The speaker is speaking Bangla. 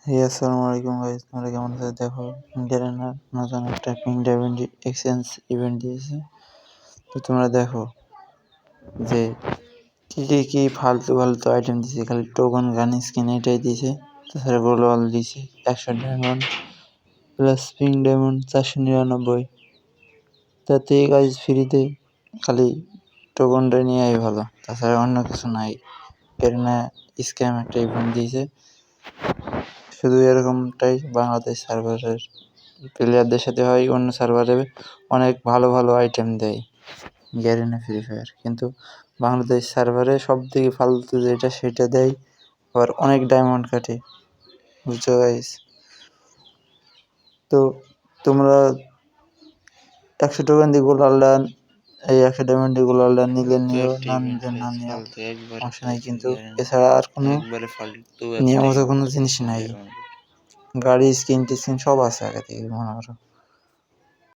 আসসালামু আলাইকুম গাইস, তোমরা কেমন আছো? দেখো, গ্যারেনার নতুন একটা পিন ইভেন্ট এক্সচেঞ্জ ইভেন্ট দিয়েছে। তো তোমরা দেখো যে কি ফালতু ফালতু আইটেম দিছে, খালি টোকন গান স্কিন এটাই দিছে। তাছাড়া গ্লোবাল দিছে 100 ডায়মন্ড প্লাস পিং ডায়মন্ড 499। তাতে গাইস ফ্রিতে খালি টোকনটা নিয়েই ভালো, তাছাড়া অন্য কিছু নাই। গ্যারেনা স্ক্যাম একটা ইভেন্ট দিয়েছে। শুধু এরকমটাই বাংলাদেশ সার্ভারের প্লেয়ারদের সাথে হয়, অন্য সার্ভারে অনেক ভালো ভালো আইটেম দেয় গ্যারেনা ফ্রি ফায়ার, কিন্তু বাংলাদেশ সার্ভারে সব থেকে ফালতু যেটা সেটা দেয়, আবার অনেক ডায়মন্ড কাটে, বুঝছো গাইস? তো তোমরা 100 টোকেন দিয়ে গোলালটা, এই 100 ডায়মন্ড দিয়ে গোলালটা নিলে নিও, না নিলে না নিও, সমস্যা নাই। কিন্তু এছাড়া আর কোনো নিয়মিত কোনো জিনিস নাই। গাড়ি স্কিন টিস্কিন সব আছে আগে থেকে, মনে করো।